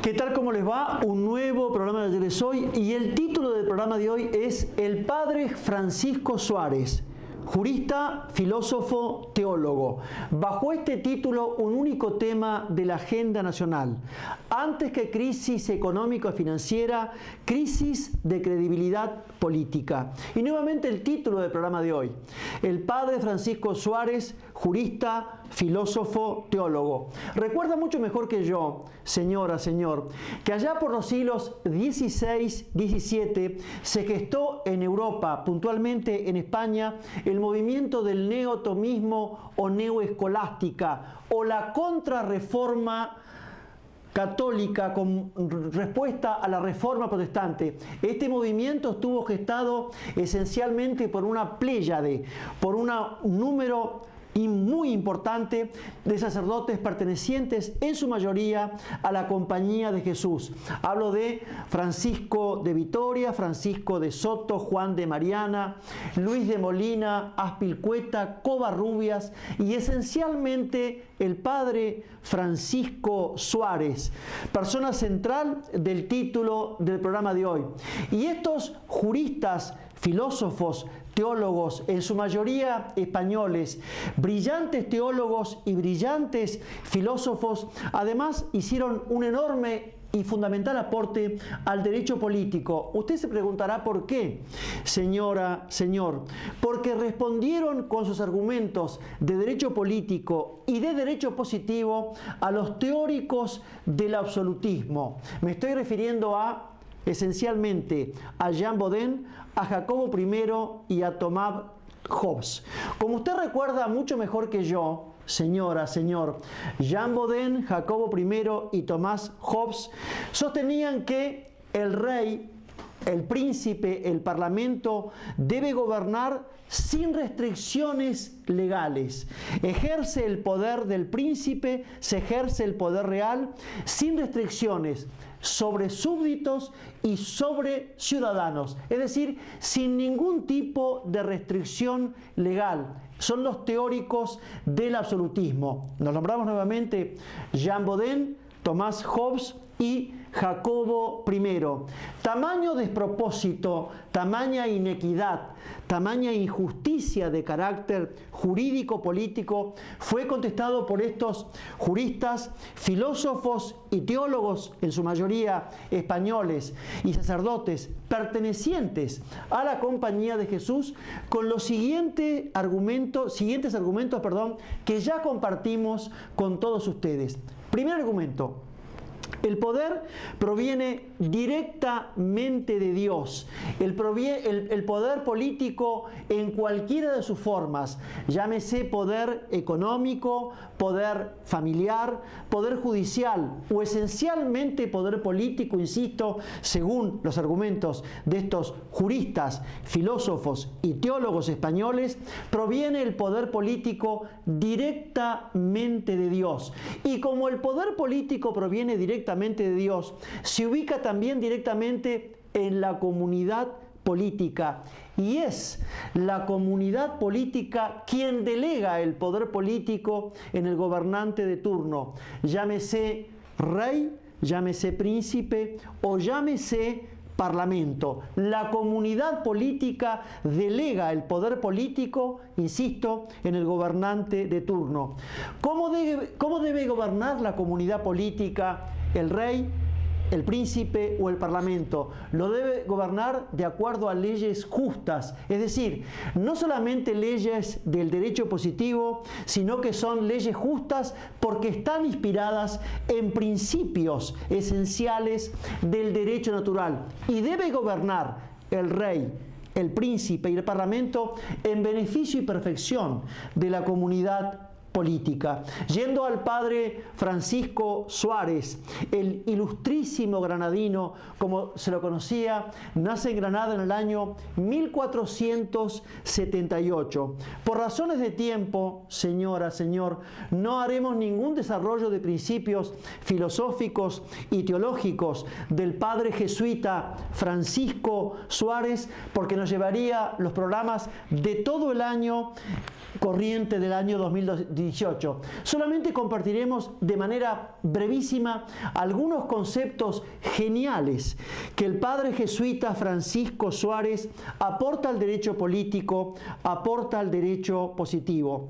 ¿Qué tal? ¿Cómo les va? Un nuevo programa de Ayer Hoy y el título del programa de hoy es El Padre Francisco Suárez, jurista, filósofo, teólogo. Bajo este título, un único tema de la agenda nacional. Antes que crisis económico-financiera, crisis de credibilidad política. Y nuevamente el título del programa de hoy. El Padre Francisco Suárez, jurista, filósofo, teólogo. Recuerda mucho mejor que yo, señora, señor, que allá por los siglos XVI, XVII, se gestó en Europa, puntualmente en España, el movimiento del neotomismo o neoescolástica, o la contrarreforma católica con respuesta a la reforma protestante. Este movimiento estuvo gestado esencialmente por una pléyade, por un número muy importante de sacerdotes pertenecientes en su mayoría a la Compañía de Jesús. Hablo de Francisco de Vitoria, Francisco de Soto, Juan de Mariana, Luis de Molina, Azpilcueta, Covarrubias y esencialmente el Padre Francisco Suárez, persona central del título del programa de hoy. Y estos juristas, filósofos, teólogos, en su mayoría españoles, brillantes teólogos y brillantes filósofos, además hicieron un enorme y fundamental aporte al derecho político. Usted se preguntará por qué, señora, señor. Porque respondieron con sus argumentos de derecho político y de derecho positivo a los teóricos del absolutismo. Me estoy refiriendo esencialmente a Jean Bodin, a Jacobo I y a Thomas Hobbes. Como usted recuerda mucho mejor que yo, señora, señor, Jean Bodin, Jacobo I y Thomas Hobbes sostenían que el rey, el príncipe, el parlamento debe gobernar sin restricciones legales. Ejerce el poder del príncipe, se ejerce el poder real sin restricciones sobre súbditos y sobre ciudadanos, es decir, sin ningún tipo de restricción legal. Son los teóricos del absolutismo. Nos nombramos nuevamente Jean Bodin, Thomas Hobbes y Jacobo I. Tamaño despropósito, tamaña inequidad, tamaña injusticia de carácter jurídico-político fue contestado por estos juristas, filósofos y teólogos, en su mayoría españoles, y sacerdotes pertenecientes a la Compañía de Jesús, con los siguientes argumentos, que ya compartimos con todos ustedes. Primer argumento: el poder proviene directamente de Dios. El poder político en cualquiera de sus formas, llámese poder económico, poder familiar, poder judicial o esencialmente poder político, insisto, según los argumentos de estos juristas, filósofos y teólogos españoles, proviene el poder político directamente de Dios. Y como el poder político proviene directamente de Dios, se ubica también directamente en la comunidad política, y es la comunidad política quien delega el poder político en el gobernante de turno, llámese rey, llámese príncipe o llámese parlamento. La comunidad política delega el poder político, insisto, en el gobernante de turno. ¿Cómo debe gobernar la comunidad política el rey, el príncipe o el parlamento? Lo debe gobernar de acuerdo a leyes justas, es decir, no solamente leyes del derecho positivo, sino que son leyes justas porque están inspiradas en principios esenciales del derecho natural. Y debe gobernar el rey, el príncipe y el parlamento en beneficio y perfección de la comunidad política. Yendo al Padre Francisco Suárez, el ilustrísimo granadino, como se lo conocía, nace en Granada en el año 1478. Por razones de tiempo, señora, señor, no haremos ningún desarrollo de principios filosóficos y teológicos del Padre jesuita Francisco Suárez, porque nos llevaría los programas de todo el año corriente del año 2019 XVIII. Solamente compartiremos de manera brevísima algunos conceptos geniales que el padre jesuita Francisco Suárez aporta al derecho político, aporta al derecho positivo.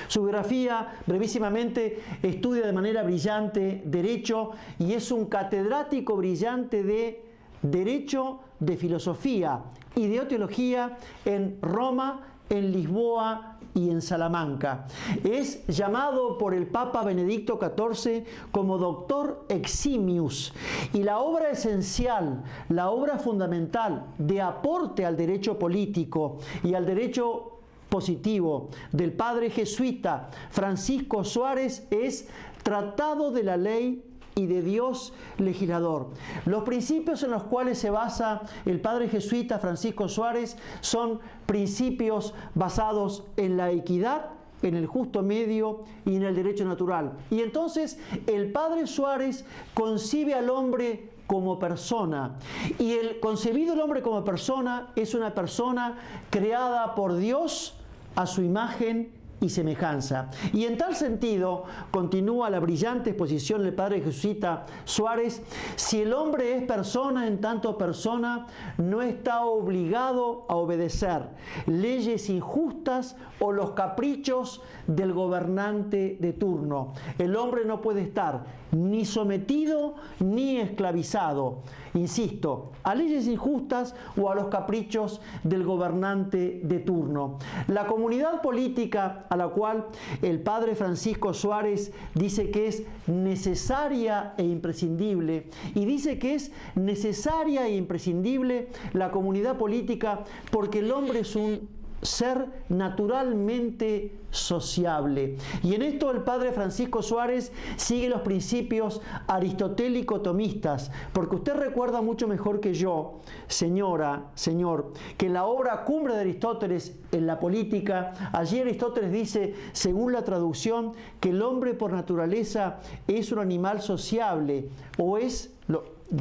Su biografía, brevísimamente, estudia de manera brillante Derecho y es un catedrático brillante de Derecho, de Filosofía y de Teología en Roma, en Lisboa y en Salamanca. Es llamado por el Papa Benedicto XIV como Doctor Eximius, y la obra esencial, la obra fundamental de aporte al derecho político y al derecho positivo del padre jesuita Francisco Suárez es Tratado de la Ley y de Dios Legislador. Los principios en los cuales se basa el padre jesuita Francisco Suárez son principios basados en la equidad, en el justo medio y en el derecho natural. Y entonces el padre Suárez concibe al hombre como persona, y el concebido el hombre como persona es una persona creada por Dios a su imagen y semejanza. Y en tal sentido, continúa la brillante exposición del padre jesuita Suárez, si el hombre es persona, en tanto persona, no está obligado a obedecer leyes injustas o los caprichos del gobernante de turno. El hombre no puede estar ni sometido ni esclavizado, insisto, a leyes injustas o a los caprichos del gobernante de turno. La comunidad política a la cual el padre Francisco Suárez dice que es necesaria e imprescindible, y dice que es necesaria e imprescindible la comunidad política porque el hombre es un ser naturalmente sociable. Y en esto el padre Francisco Suárez sigue los principios aristotélico-tomistas, porque usted recuerda mucho mejor que yo, señora, señor, que en la obra Cumbre de Aristóteles en la política, allí Aristóteles dice, según la traducción, que el hombre por naturaleza es un animal sociable, o es,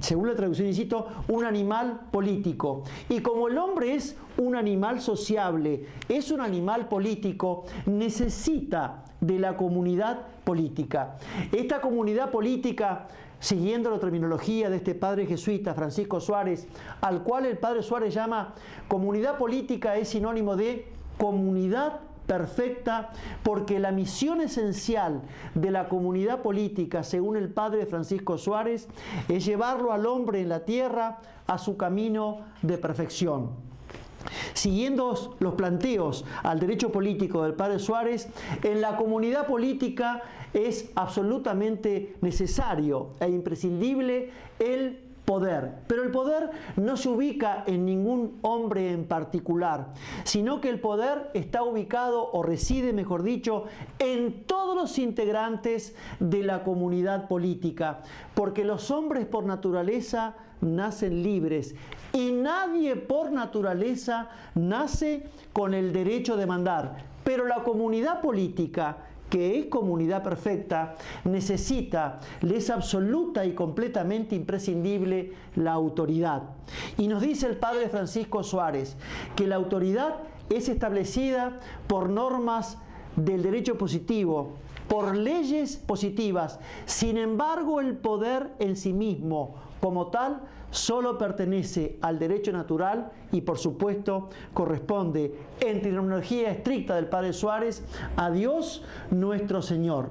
según la traducción, insisto, un animal político. Y como el hombre es un animal sociable, es un animal político, necesita de la comunidad política. Esta comunidad política, siguiendo la terminología de este padre jesuita Francisco Suárez, al cual el padre Suárez llama comunidad política, es sinónimo de comunidad perfecta, porque la misión esencial de la comunidad política, según el padre Francisco Suárez, es llevarlo al hombre en la tierra a su camino de perfección. Siguiendo los planteos al derecho político del padre Suárez, en la comunidad política es absolutamente necesario e imprescindible el poder. Pero el poder no se ubica en ningún hombre en particular, sino que el poder está ubicado, o reside, mejor dicho, en todos los integrantes de la comunidad política, porque los hombres por naturaleza nacen libres y nadie por naturaleza nace con el derecho de mandar. Pero la comunidad política, que es comunidad perfecta, necesita, le es absoluta y completamente imprescindible la autoridad. Y nos dice el padre Francisco Suárez que la autoridad es establecida por normas del derecho positivo, por leyes positivas. Sin embargo, el poder en sí mismo, como tal, solo pertenece al derecho natural y, por supuesto, corresponde, en terminología estricta del padre Suárez, a Dios nuestro Señor.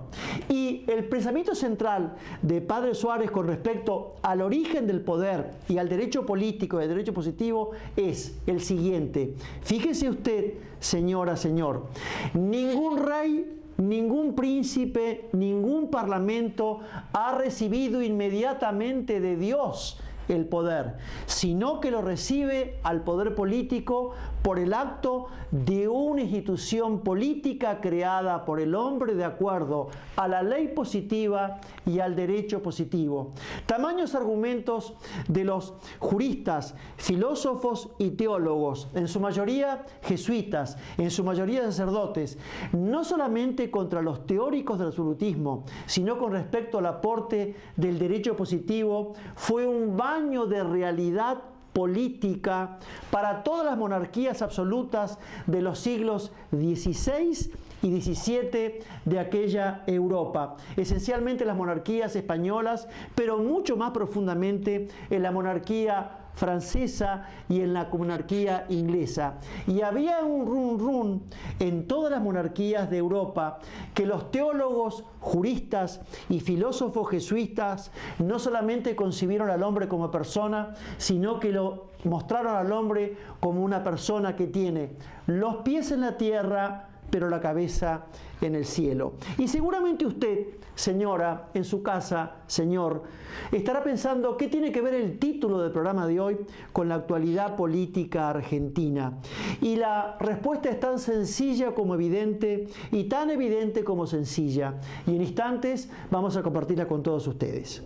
Y el pensamiento central de padre Suárez con respecto al origen del poder y al derecho político y al derecho positivo es el siguiente. Fíjese usted, señora, señor, ningún rey, ningún príncipe, ningún parlamento ha recibido inmediatamente de Dios el poder, sino que lo recibe al poder político por el acto de una institución política creada por el hombre de acuerdo a la ley positiva y al derecho positivo. Tamaños argumentos de los juristas, filósofos y teólogos, en su mayoría jesuitas, en su mayoría sacerdotes, no solamente contra los teóricos del absolutismo, sino con respecto al aporte del derecho positivo, fue un baño de realidad política para todas las monarquías absolutas de los siglos XVI y XVII de aquella Europa, esencialmente las monarquías españolas, pero mucho más profundamente en la monarquía francesa y en la monarquía inglesa. Y había un run en todas las monarquías de Europa que los teólogos, juristas y filósofos jesuitas no solamente concibieron al hombre como persona, sino que lo mostraron al hombre como una persona que tiene los pies en la tierra, pero la cabeza en el cielo. Y seguramente usted, señora, en su casa, señor, estará pensando qué tiene que ver el título del programa de hoy con la actualidad política argentina. Y la respuesta es tan sencilla como evidente y tan evidente como sencilla. Y en instantes vamos a compartirla con todos ustedes.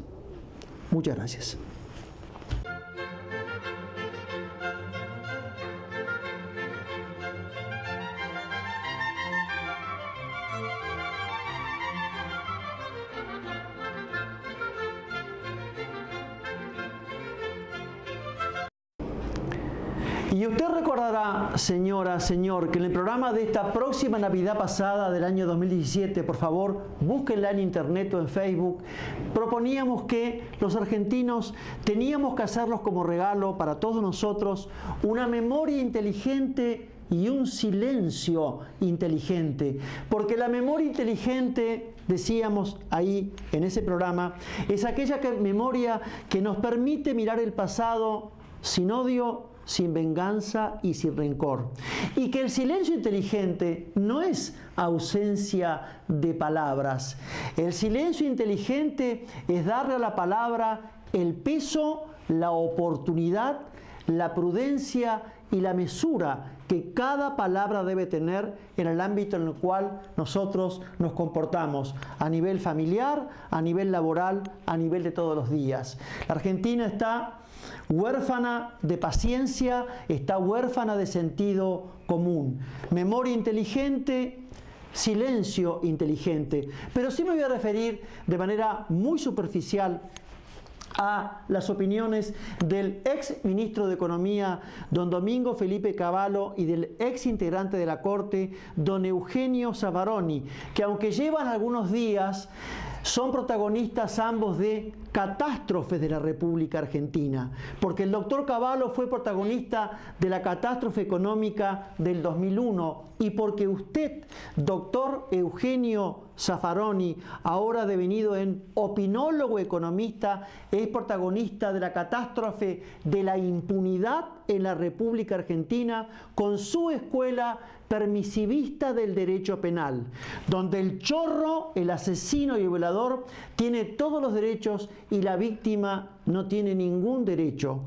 Muchas gracias. Y usted recordará, señora, señor, que en el programa de esta próxima Navidad pasada del año 2017, por favor, búsquenla en internet o en Facebook, proponíamos que los argentinos teníamos que hacerlos como regalo para todos nosotros una memoria inteligente y un silencio inteligente, porque la memoria inteligente, decíamos ahí en ese programa, es aquella memoria que nos permite mirar el pasado sin odio, sin venganza y sin rencor. Y que el silencio inteligente no es ausencia de palabras. El silencio inteligente es darle a la palabra el peso, la oportunidad, la prudencia y la mesura que cada palabra debe tener en el ámbito en el cual nosotros nos comportamos, a nivel familiar, a nivel laboral, a nivel de todos los días. La Argentina está huérfana de paciencia, está huérfana de sentido común. Memoria inteligente, silencio inteligente. Pero sí me voy a referir de manera muy superficial a las opiniones del ex ministro de Economía, don Domingo Felipe Cavallo, y del ex integrante de la Corte, don Eugenio Zaffaroni, que aunque llevan algunos días, son protagonistas ambos de catástrofes de la República Argentina, porque el doctor Cavallo fue protagonista de la catástrofe económica del 2001 y porque usted, doctor Eugenio Zaffaroni, ahora devenido en opinólogo economista, es protagonista de la catástrofe de la impunidad en la República Argentina con su escuela permisivista del derecho penal, donde el chorro, el asesino y el violador tiene todos los derechos y la víctima no tiene ningún derecho.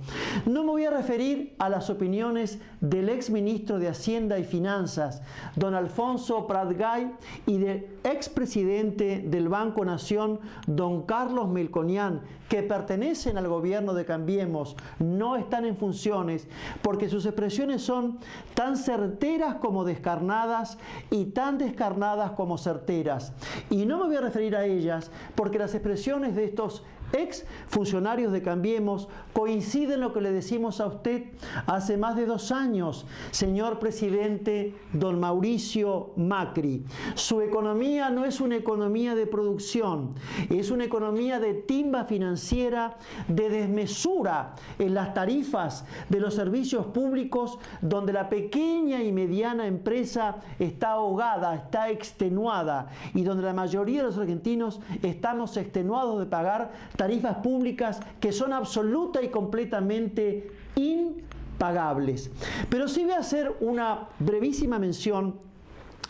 No me voy a referir a las opiniones del ex ministro de Hacienda y Finanzas, don Alfonso Prat-Gay, y del expresidente del Banco Nación, don Carlos Melconian, que pertenecen al gobierno de Cambiemos, no están en funciones, porque sus expresiones son tan certeras como descarnadas y tan descarnadas como certeras. Y no me voy a referir a ellas porque las expresiones de estos ex funcionarios de Cambiemos coinciden lo que le decimos a usted hace más de 2 años, señor presidente don Mauricio Macri. Su economía no es una economía de producción, es una economía de timba financiera, de desmesura en las tarifas de los servicios públicos, donde la pequeña y mediana empresa está ahogada, está extenuada, y donde la mayoría de los argentinos estamos extenuados de pagar tarifas públicas que son absoluta y completamente impagables. Pero sí voy a hacer una brevísima mención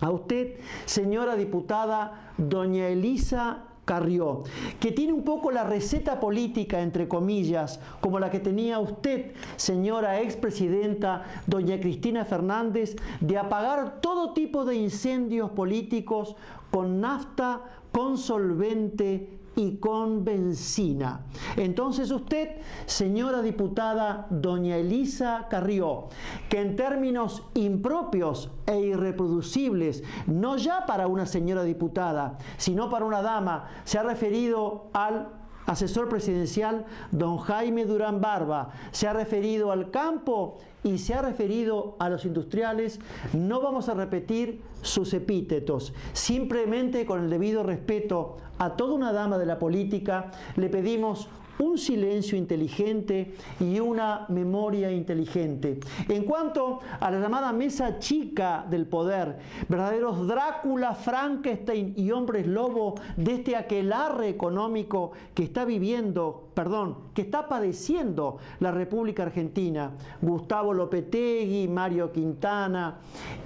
a usted, señora diputada doña Elisa Carrió, que tiene un poco la receta política, entre comillas, como la que tenía usted, señora expresidenta doña Cristina Fernández, de apagar todo tipo de incendios políticos con nafta, con solvente y con benzina. Entonces usted, señora diputada doña Elisa Carrió, que en términos impropios e irreproducibles, no ya para una señora diputada, sino para una dama, se ha referido al asesor presidencial, don Jaime Durán Barba, se ha referido al campo y se ha referido a los industriales. No vamos a repetir sus epítetos. Simplemente, con el debido respeto a toda una dama de la política, le pedimos un silencio inteligente y una memoria inteligente. En cuanto a la llamada mesa chica del poder, verdaderos Drácula, Frankenstein y hombres lobo de este aquelarre económico que está que está padeciendo la República Argentina, Gustavo Lopetegui, Mario Quintana,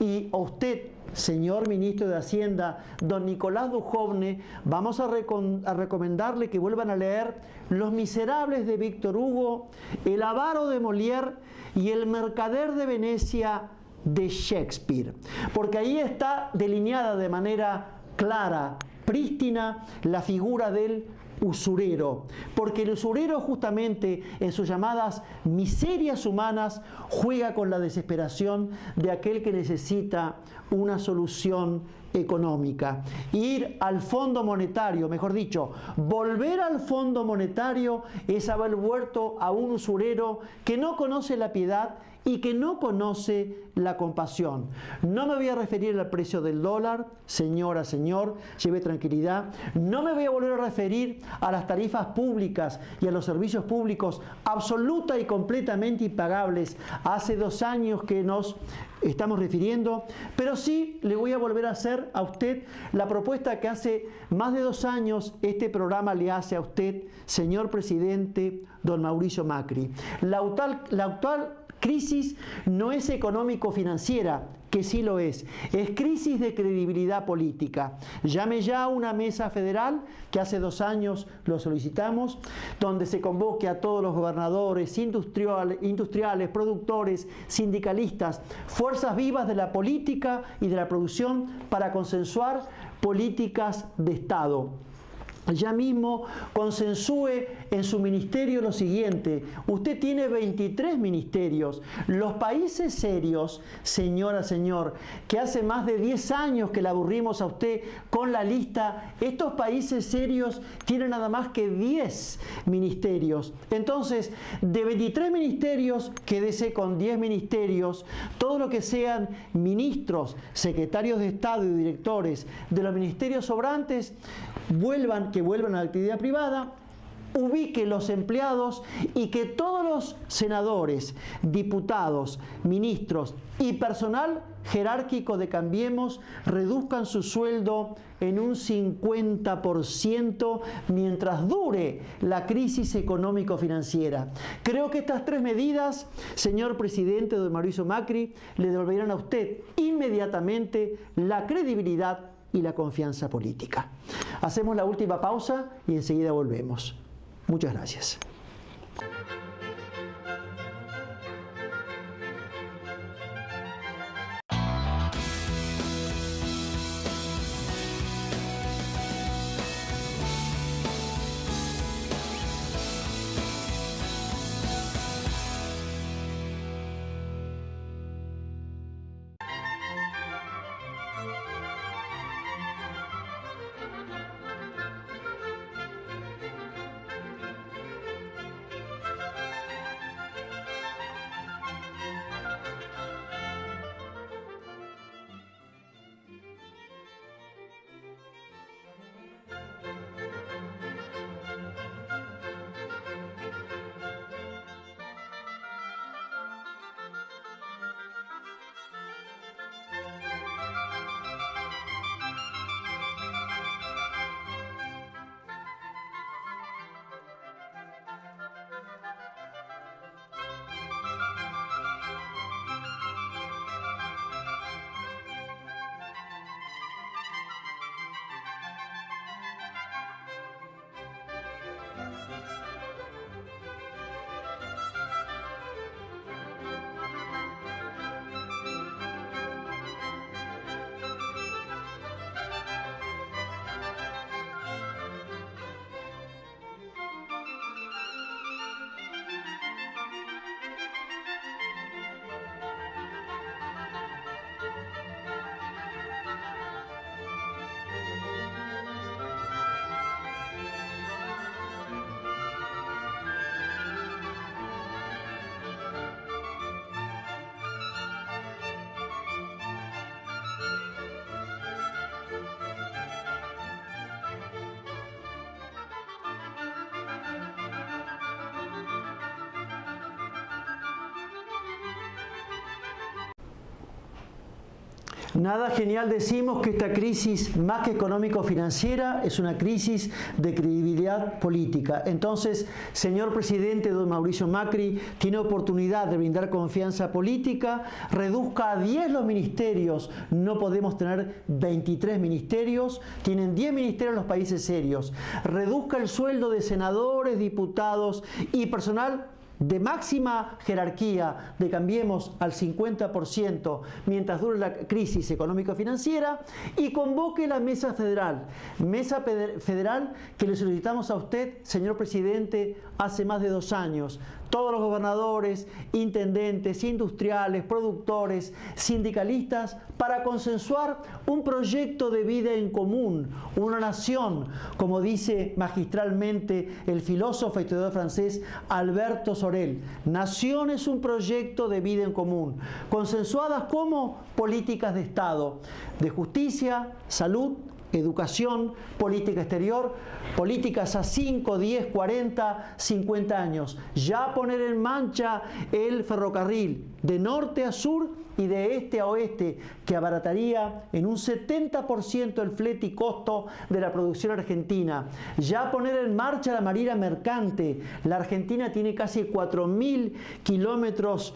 y a usted, señor ministro de Hacienda, don Nicolás Dujovne, vamos a recomendarle que vuelvan a leer Los Miserables de Víctor Hugo, El avaro de Molière y El mercader de Venecia de Shakespeare, porque ahí está delineada de manera clara, prístina, la figura del usurero, porque el usurero justamente en sus llamadas miserias humanas juega con la desesperación de aquel que necesita una solución económica. Ir al Fondo Monetario, mejor dicho, volver al Fondo Monetario es haber vuelto a un usurero que no conoce la piedad y que no conoce la compasión. No me voy a referir al precio del dólar, señora, señor, lleve tranquilidad. No me voy a volver a referir a las tarifas públicas y a los servicios públicos absoluta y completamente impagables hace 2 años que nos estamos refiriendo, pero sí le voy a volver a hacer a usted la propuesta que hace más de 2 años este programa le hace a usted, señor presidente don Mauricio Macri. La actual crisis no es económico-financiera, que sí lo es crisis de credibilidad política. Llame ya a una mesa federal, que hace 2 años lo solicitamos, donde se convoque a todos los gobernadores, industriales, productores, sindicalistas, fuerzas vivas de la política y de la producción para consensuar políticas de Estado. Ya mismo consensúe en su ministerio lo siguiente: usted tiene 23 ministerios. Los países serios, señora, señor, que hace más de 10 años que le aburrimos a usted con la lista, estos países serios tienen nada más que 10 ministerios. Entonces, de 23 ministerios, quédese con 10 ministerios. Todo lo que sean ministros, secretarios de Estado y directores de los ministerios sobrantes, que vuelvan a la actividad privada, ubique los empleados y que todos los senadores, diputados, ministros y personal jerárquico de Cambiemos reduzcan su sueldo en un 50% mientras dure la crisis económico-financiera. Creo que estas 3 medidas, señor presidente don Mauricio Macri, le devolverán a usted inmediatamente la credibilidad y la confianza política. Hacemos la última pausa y enseguida volvemos. Muchas gracias. Nada genial decimos que esta crisis, más que económico-financiera, es una crisis de credibilidad política. Entonces, señor presidente don Mauricio Macri, tiene oportunidad de brindar confianza política, reduzca a 10 los ministerios, no podemos tener 23 ministerios, tienen 10 ministerios los países serios, reduzca el sueldo de senadores, diputados y personal de máxima jerarquía de Cambiemos al 50% mientras dure la crisis económico-financiera y convoque la mesa federal que le solicitamos a usted, señor presidente, hace más de 2 años. Todos los gobernadores, intendentes, industriales, productores, sindicalistas, para consensuar un proyecto de vida en común, una nación, como dice magistralmente el filósofo e historiador francés Alberto Sorel. Nación es un proyecto de vida en común, consensuadas como políticas de Estado, de justicia, salud, educación, política exterior, políticas a 5, 10, 40, 50 años. Ya poner en marcha el ferrocarril de norte a sur y de este a oeste, que abarataría en un 70% el flete y costo de la producción argentina. Ya poner en marcha la marina mercante. La Argentina tiene casi 4.000 kilómetros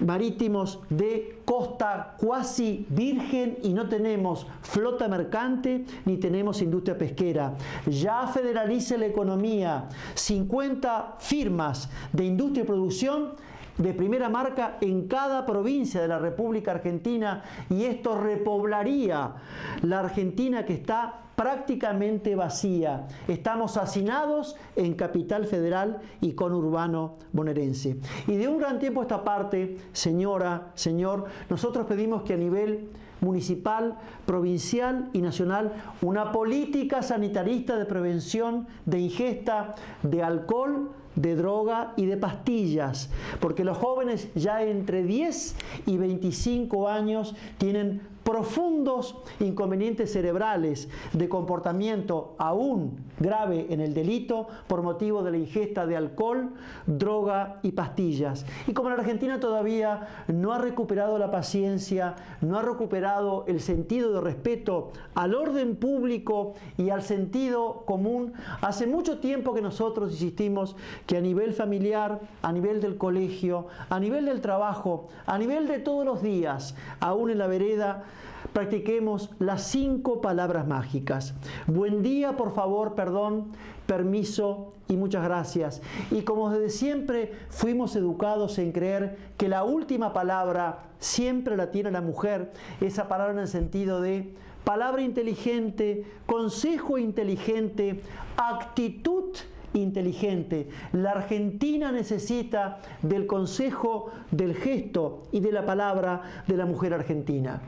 marítimos de costa cuasi virgen y no tenemos flota mercante ni tenemos industria pesquera. Ya federalice la economía, 50 firmas de industria y producción de primera marca en cada provincia de la República Argentina, y esto repoblaría la Argentina que está prácticamente vacía. Estamos hacinados en Capital Federal y conurbano bonaerense. Y de un gran tiempo a esta parte, señora, señor, nosotros pedimos que a nivel municipal, provincial y nacional, una política sanitarista de prevención de ingesta de alcohol, de droga y de pastillas, porque los jóvenes ya entre 10 y 25 años tienen profundos inconvenientes cerebrales de comportamiento aún grave en el delito por motivo de la ingesta de alcohol, droga y pastillas. Y como la Argentina todavía no ha recuperado la paciencia, no ha recuperado el sentido de respeto al orden público y al sentido común, hace mucho tiempo que nosotros insistimos que a nivel familiar, a nivel del colegio, a nivel del trabajo, a nivel de todos los días, aún en la vereda, practiquemos las 5 palabras mágicas. Buen día, por favor, perdón, permiso y muchas gracias. Y como desde siempre fuimos educados en creer que la última palabra siempre la tiene la mujer, esa palabra en el sentido de palabra inteligente, consejo inteligente, actitud inteligente. La Argentina necesita del consejo, del gesto y de la palabra de la mujer argentina.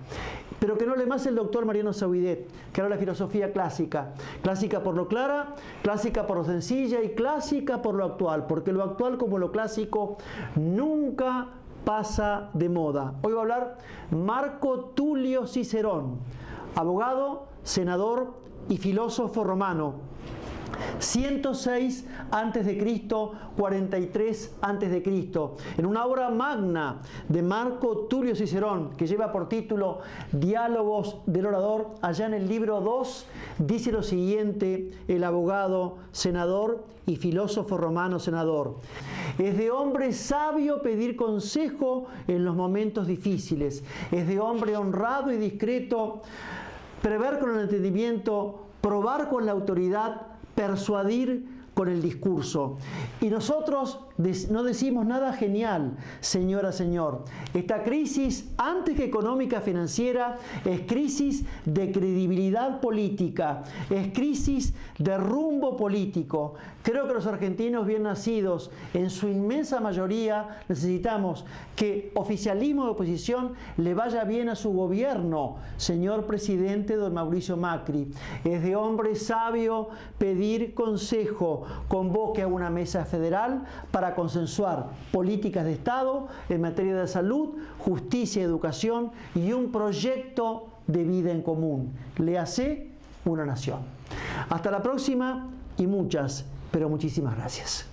Pero que no le más el doctor Mariano Sauidet, que habla la filosofía clásica. Clásica por lo clara, clásica por lo sencilla y clásica por lo actual. Porque lo actual como lo clásico nunca pasa de moda. Hoy va a hablar Marco Tulio Cicerón, abogado, senador y filósofo romano. 106 a.C., 43 a.C., en una obra magna de Marco Tulio Cicerón, que lleva por título Diálogos del Orador. Allá en el libro 2 dice lo siguiente el abogado, senador y filósofo romano senador: es de hombre sabio pedir consejo en los momentos difíciles, es de hombre honrado y discreto prever con el entendimiento, probar con la autoridad, persuadir con el discurso. Y nosotros no decimos nada genial, señora, señor. Esta crisis, antes que económica financiera, es crisis de credibilidad política, es crisis de rumbo político. Creo que los argentinos bien nacidos, en su inmensa mayoría, necesitamos que oficialismo de oposición le vaya bien a su gobierno, señor presidente don Mauricio Macri. Es de hombre sabio pedir consejo, convoque a una mesa federal para consensuar políticas de Estado en materia de salud, justicia y educación y un proyecto de vida en común. Léase una nación. Hasta la próxima y muchas, pero muchísimas gracias.